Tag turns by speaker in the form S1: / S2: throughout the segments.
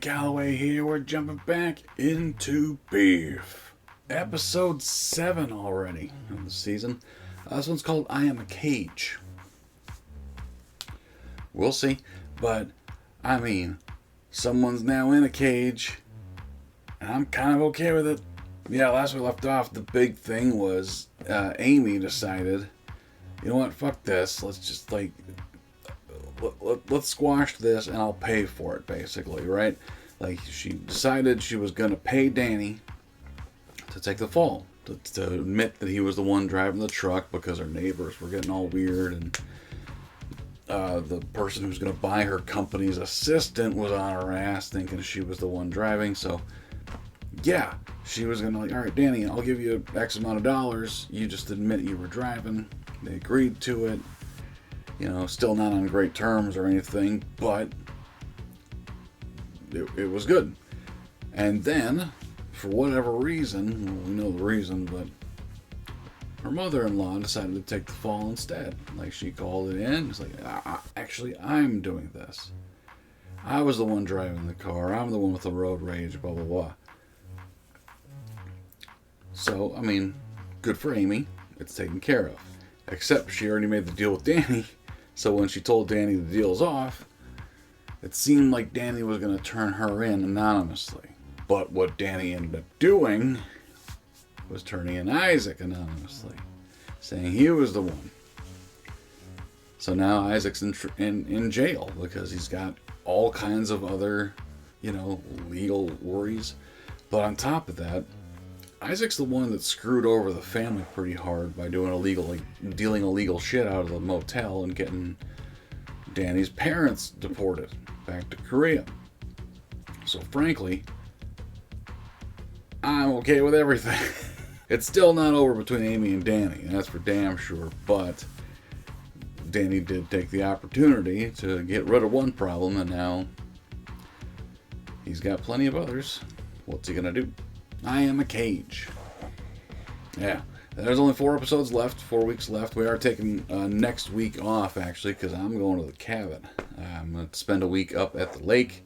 S1: Calloway here. We're jumping back into Beef. Episode 7 already of the season. This one's called I Am a Cage. We'll see. But, I mean, someone's now in a cage. And I'm kind of okay with it. Yeah, last we left off, the big thing was Amy decided, you know what, fuck this. Let's just, like, let's squash this and I'll pay for it, basically, right? Like, she decided she was going to pay Danny to take the fall, to admit that he was the one driving the truck because her neighbors were getting all weird, and the person who's going to buy her company's assistant was on her ass thinking she was the one driving. So yeah, she was going to, like, all right, Danny, I'll give you X amount of dollars. You just admit you were driving. They agreed to it. You know, still not on great terms or anything, but it was good. And then, for whatever reason, well, we know the reason, but her mother-in-law decided to take the fall instead. Like, she called it in. It's like, actually, I'm doing this. I was the one driving the car. I'm the one with the road rage, blah, blah, blah. So, I mean, good for Amy. It's taken care of. Except she already made the deal with Danny. So when she told Danny the deal's off, it seemed like Danny was going to turn her in anonymously. But what Danny ended up doing was turning in Isaac anonymously, saying he was the one. So now Isaac's in jail because he's got all kinds of other, you know, legal worries. But on top of that, Isaac's the one that screwed over the family pretty hard by doing illegal, like, dealing illegal shit out of the motel and getting Danny's parents deported back to Korea. So frankly, I'm okay with everything. It's still not over between Amy and Danny, and that's for damn sure, but Danny did take the opportunity to get rid of one problem, and now he's got plenty of others. What's he gonna do? I Am a Cage. Yeah, there's only 4 episodes left, 4 weeks left. We are taking next week off, actually, because I'm going to the cabin. I'm going to spend a week up at the lake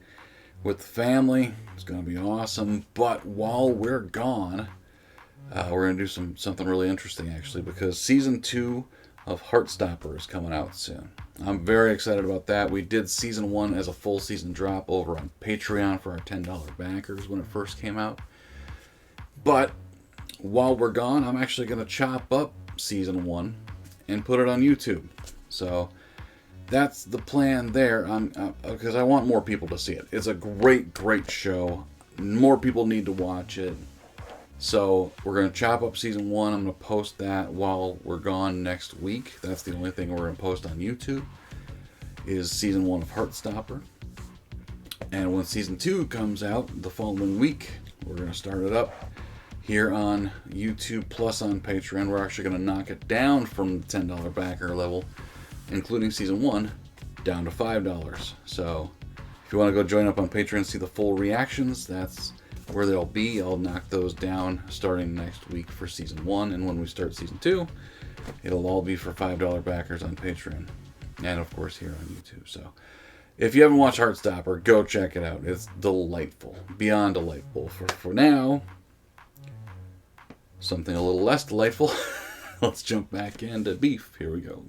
S1: with the family. It's going to be awesome. But while we're gone, we're going to do something really interesting, actually, because Season 2 of Heartstopper is coming out soon. I'm very excited about that. We did Season 1 as a full season drop over on Patreon for our $10 backers when it first came out. But while we're gone, I'm actually going to chop up Season 1 and put it on YouTube. So that's the plan there, because I want more people to see it. It's a great, great show. More people need to watch it. So we're going to chop up Season 1. I'm going to post that while we're gone next week. That's the only thing we're going to post on YouTube, is Season 1 of Heartstopper. And when Season 2 comes out the following week, we're going to start it up here on YouTube plus on Patreon. We're actually going to knock it down from the $10 backer level, including Season 1, down to $5. So if you want to go join up on Patreon and see the full reactions, that's where they'll be. I'll knock those down starting next week for Season 1, and when we start Season 2, it'll all be for $5 backers on Patreon, and of course here on YouTube. So if you haven't watched Heartstopper, go check it out. It's delightful, beyond delightful. For now, something a little less delightful. Let's jump back into Beef. Here we go.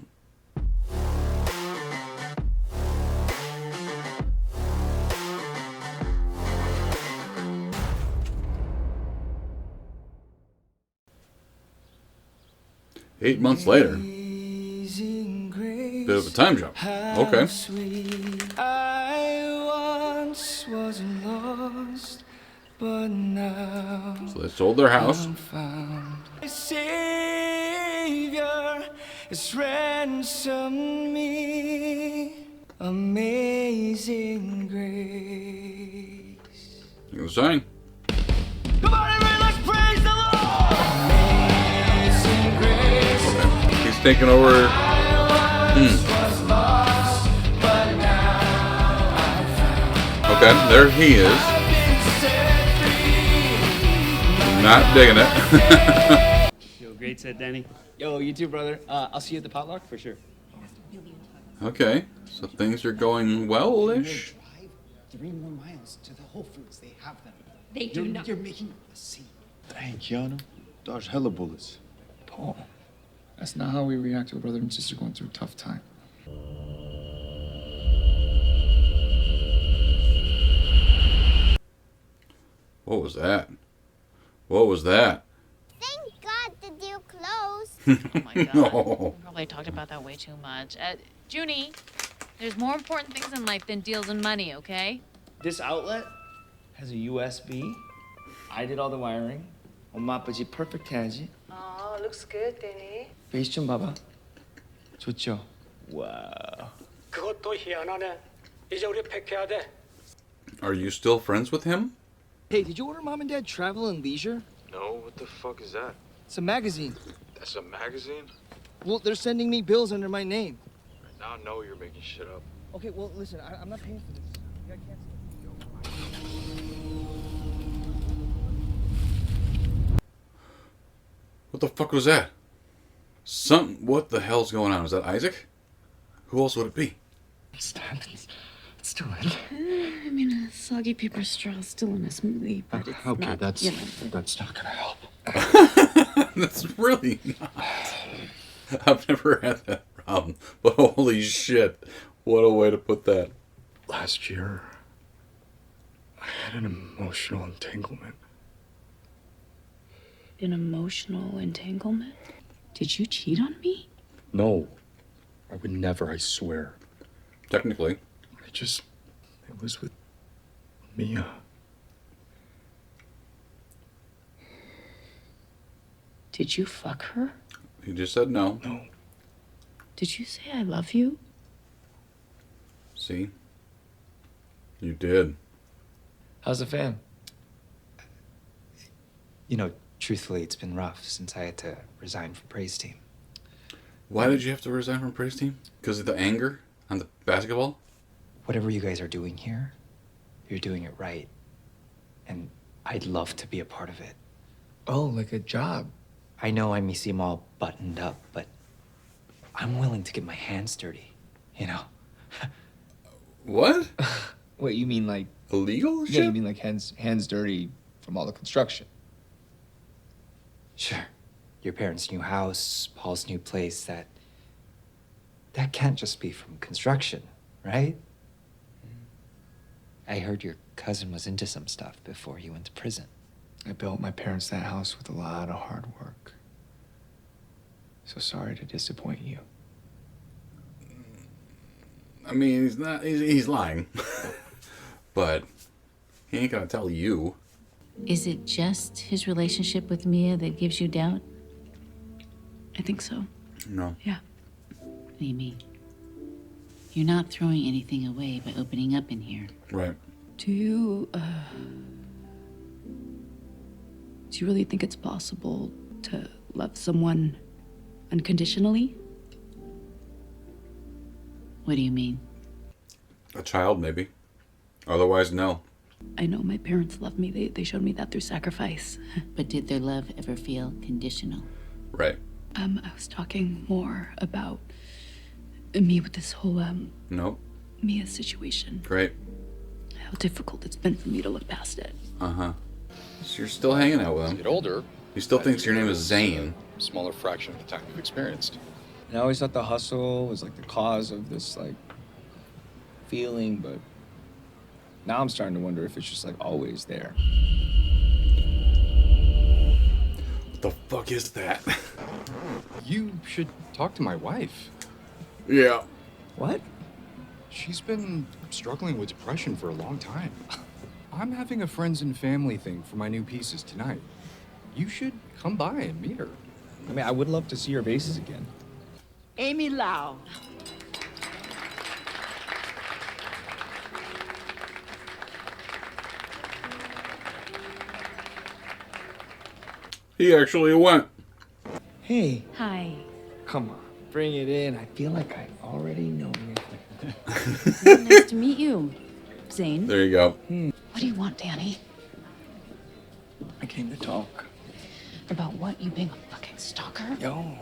S1: Eight months later. Bit of a time jump. Okay. But now, so they sold their house. Savior has ransomed me. Amazing grace. You were saying? Come on, everybody, let's praise the Lord. Amazing grace. Okay. He's taking over. Okay, there he is. Not digging it.
S2: Yo, great set, Danny.
S3: Yo, you too, brother. I'll see you at the potluck for sure.
S1: Okay, so things are going well-ish.
S3: 3 more miles to the Whole Foods. They have them.
S4: They do not.
S3: You're making a scene.
S5: Dang, Keanu. Dodged hella bullets.
S6: Paul, that's not how we react to a brother and sister going through a tough time.
S1: What was that? What was that?
S7: Thank God the deal closed.
S8: Oh my god.
S1: No.
S8: We probably talked about that way too much. Junie, there's more important things in life than deals and money, okay?
S3: This outlet has a USB. I did all the wiring. 엄마 아버지 perfect 해야지.
S9: Oh, looks good, Danny.
S3: 베이스 좀 봐봐. 좋죠? 와우.
S9: 그것도 희한하네. 이제 우리 팩해야 돼.
S1: Are you still friends with him?
S3: Hey, did you order Mom and Dad Travel and Leisure?
S5: No, what the fuck is that?
S3: It's a magazine.
S5: That's a magazine?
S3: Well, they're sending me bills under my name.
S5: Now I know you're making shit up.
S3: Okay, well, listen, I'm not paying for this. You gotta cancel it.
S1: What the fuck was that? What the hell's going on? Is that Isaac? Who else would it be?
S6: Stop. It's too late.
S4: I mean, a soggy paper straw still in a smoothie, but it's
S6: Okay,
S4: not,
S6: that's
S4: you know.
S6: that's not gonna help.
S1: That's really not. I've never had that problem, but holy shit. What a way to put that.
S6: Last year, I had an emotional entanglement.
S4: An emotional entanglement? Did you cheat on me?
S6: No, I would never, I swear.
S1: Technically.
S6: It was with Mia.
S4: Did you fuck her?
S1: He just said no.
S6: No.
S4: Did you say I love you?
S1: See? You did.
S3: How's the fam?
S10: You know, truthfully, it's been rough since I had to resign from Praise Team.
S1: Why did you have to resign from Praise Team? Because of the anger on the basketball?
S10: Whatever you guys are doing here, you're doing it right. And I'd love to be a part of it.
S3: Oh, like a job.
S10: I know I may seem all buttoned up, but I'm willing to get my hands dirty, you know?
S1: What?
S3: Wait, you mean like...
S1: Illegal shit?
S3: Yeah, you mean like hands dirty from all the construction?
S10: Sure. Your parents' new house, Paul's new place, that can't just be from construction, right? I heard your cousin was into some stuff before he went to prison.
S6: I built my parents that house with a lot of hard work. So sorry to disappoint you.
S1: I mean, he's lying. But he ain't gonna tell you.
S4: Is it just his relationship with Mia that gives you doubt? I think so.
S1: No.
S4: Yeah.
S8: What do you mean? You're not throwing anything away by opening up in here.
S1: Right.
S4: Do you really think it's possible to love someone unconditionally?
S8: What do you mean?
S1: A child, maybe. Otherwise, no.
S4: I know my parents loved me. They showed me that through sacrifice.
S8: But did their love ever feel conditional?
S1: Right.
S4: I was talking more about me with this whole
S1: Nope.
S4: Mia situation.
S1: Great.
S4: How difficult it's been for me to look past it.
S1: Uh-huh. So you're still hanging out with him.
S6: Get older.
S1: He still thinks your name is Zane.
S6: Smaller fraction of the time you've experienced.
S3: And I always thought the hustle was like the cause of this like feeling, but now I'm starting to wonder if it's just like always there.
S1: What the fuck is that?
S6: You should talk to my wife.
S1: Yeah.
S3: What?
S6: She's been struggling with depression for a long time. I'm having a friends and family thing for my new pieces tonight. You should come by and meet her.
S3: I mean, I would love to see your faces again.
S9: Amy Lau.
S1: He actually went.
S3: Hey,
S4: Hi.
S3: come on, bring it in. I feel like I already know you.
S4: Nice to meet you, Zane.
S1: There you go.
S4: What do you want, Danny?
S3: I came to talk.
S4: About what? You being a fucking stalker?
S3: Yo,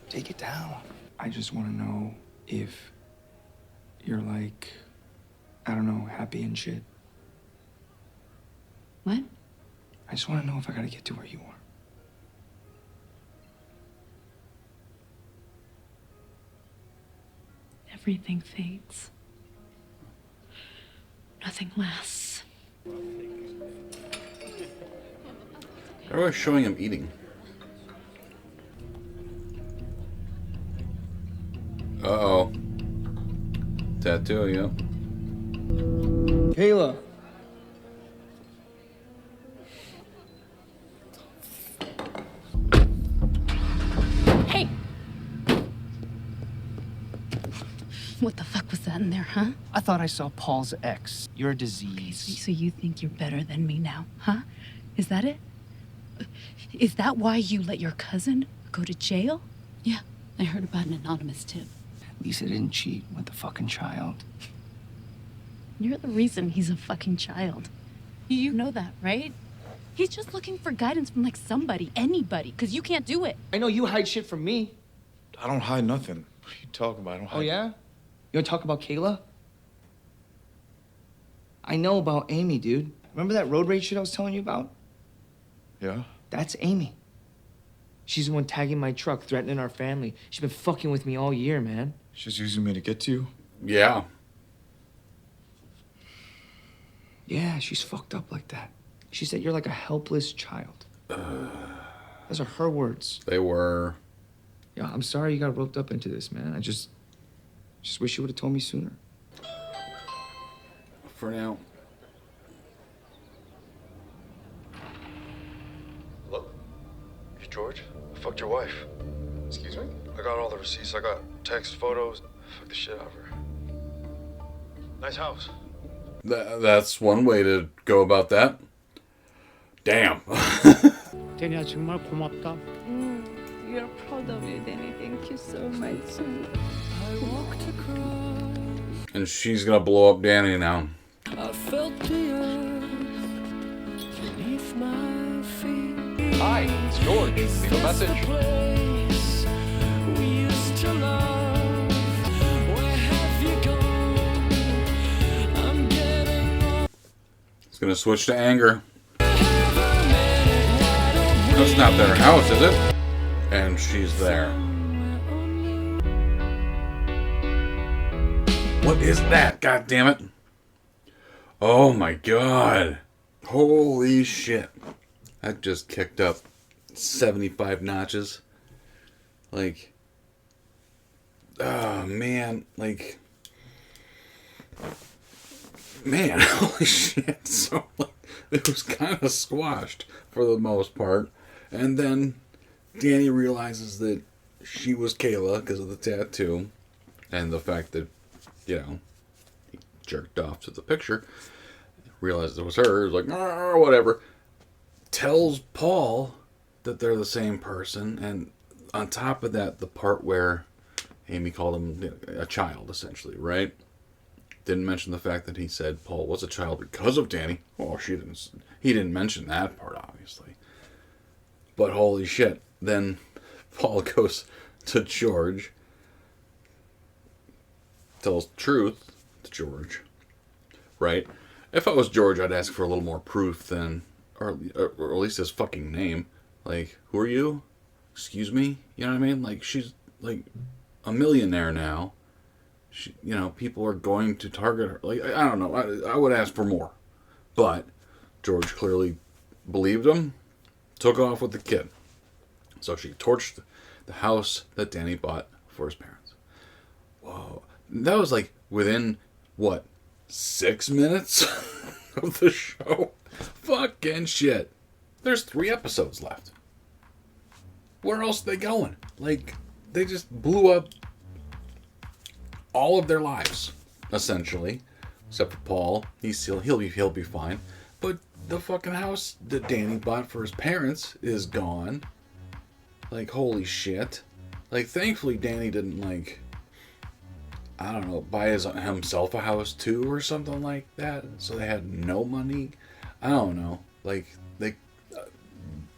S3: take it down. I just want to know if you're like, I don't know, happy and shit.
S4: What?
S3: I just want to know if I gotta get to where you are.
S4: Everything fades. Nothing lasts.
S1: Everyone's showing him eating. Uh-oh. Tattoo, yep.
S3: Kayla.
S4: Hey! What the fuck was that in there, huh?
S3: I thought I saw Paul's ex. You're a disease.
S4: So you think you're better than me now, huh? Is that it? Is that why you let your cousin go to jail? Yeah, I heard about an anonymous tip.
S3: Lisa didn't cheat with the fucking child.
S4: You're the reason he's a fucking child. You know that, right? He's just looking for guidance from, like, somebody, anybody, because you can't do it.
S3: I know you hide shit from me.
S5: I don't hide nothing. What are you talking about? I don't hide.
S3: Oh, yeah? You wanna talk about Kayla? I know about Amy, dude. Remember that road rage shit I was telling you about?
S5: Yeah?
S3: That's Amy. She's the one tagging my truck, threatening our family. She's been fucking with me all year, man.
S5: She's using me to get to you?
S1: Yeah.
S3: Yeah, she's fucked up like that. She said you're like a helpless child. Those are her words.
S1: They were.
S3: Yeah, I'm sorry you got roped up into this, man. I just wish you would have told me sooner.
S1: For now.
S5: Hello? You George? I fucked your wife. Excuse me? I got all the receipts. I got text, photos. Fuck the shit out of her. Nice house.
S1: That's one way to go about that. Damn.
S9: 데니야 정말 고맙다.
S4: You're proud of you, Danny. Thank you so much.
S1: And she's gonna blow up Danny now.
S9: I felt the earth beneath my feet.
S6: Hi, it's George. Leave a message.
S9: Place we used to love. Where have you gone? I'm getting old.
S1: It's gonna switch to anger. That's not their house, is it? And she's there. What is that? God damn it. Oh my god. Holy shit. That just kicked up 75 notches. Like, oh man, like, man, holy shit. So, like, it was kind of squashed for the most part. And then Danny realizes that she was Kayla because of the tattoo and the fact that, you know, he jerked off to the picture. Realized it was her. Was like, whatever. Tells Paul that they're the same person. And on top of that, the part where Amy called him a child, essentially, right? Didn't mention the fact that he said Paul was a child because of Danny. Oh, he didn't mention that part, obviously. But holy shit. Then Paul goes to George. Tells the truth to George. Right? If I was George, I'd ask for a little more proof than, or at least his fucking name. Like, who are you? Excuse me? You know what I mean? Like, she's like a millionaire now. She, you know, people are going to target her. Like, I don't know. I would ask for more. But George clearly believed him. Took off with the kid. So she torched the house that Danny bought for his parents. Whoa. That was like within, what, 6 minutes of the show? Fucking shit. There's 3 episodes left. Where else are they going? Like, they just blew up all of their lives, essentially. Except for Paul. He'll be fine. But the fucking house that Danny bought for his parents is gone. Like, holy shit. Like, thankfully Danny didn't, like, I don't know, buy himself a house too or something like that. So they had no money. I don't know. Like, they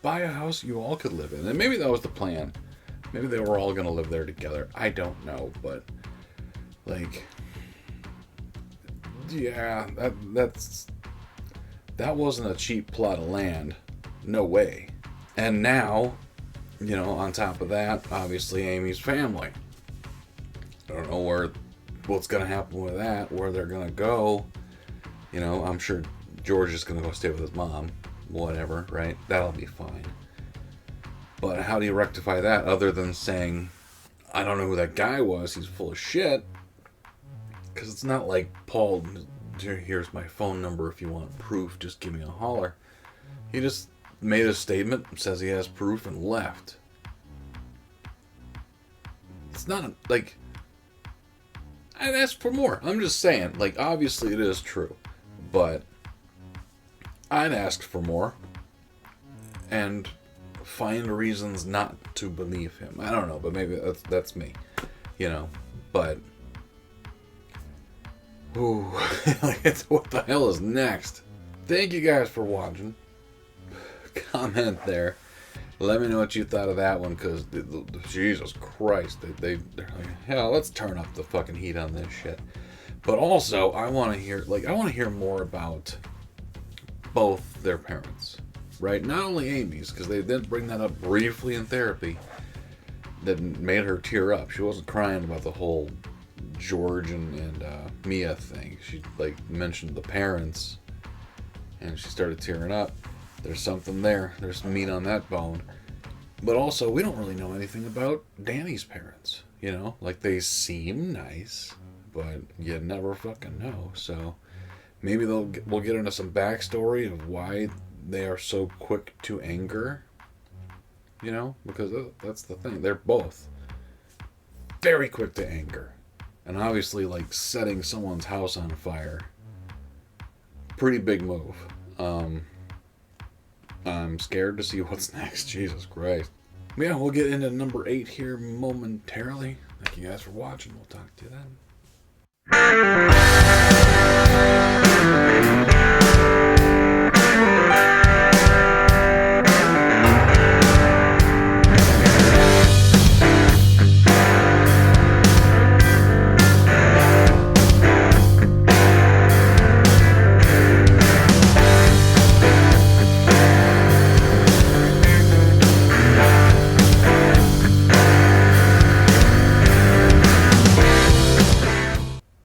S1: buy a house you all could live in. And maybe that was the plan. Maybe they were all going to live there together. I don't know. But, like, yeah, that's that wasn't a cheap plot of land. No way. And now, you know, on top of that, obviously Amy's family. I don't know what's going to happen with that, where they're going to go. You know, I'm sure George is going to go stay with his mom. Whatever, right? That'll be fine. But how do you rectify that other than saying, I don't know who that guy was, he's full of shit? Because it's not like, Paul, here's my phone number, if you want proof, just give me a holler. He just made a statement, says he has proof, and left. It's not, like, I'd ask for more. I'm just saying, like, obviously it is true. But I'd ask for more. And find reasons not to believe him. I don't know, but maybe that's me. You know, but... Ooh, what the hell is next? Thank you guys for watching. Comment there. Let me know what you thought of that one, because Jesus Christ, they're like, hell, let's turn up the fucking heat on this shit. But also, I want to hear more about both their parents, right? Not only Amy's, because they did bring that up briefly in therapy, that made her tear up. She wasn't crying about the whole George and Mia thing. She like mentioned the parents, and she started tearing up. There's something there. There's meat on that bone. But also, we don't really know anything about Danny's parents. You know, like they seem nice, but you never fucking know. So maybe we'll get into some backstory of why they are so quick to anger. You know, because that's the thing. They're both very quick to anger. And obviously, like, setting someone's house on fire. Pretty big move. I'm scared to see what's next. Jesus Christ. Yeah, we'll get into number 8 here momentarily. Thank you guys for watching. We'll talk to you then.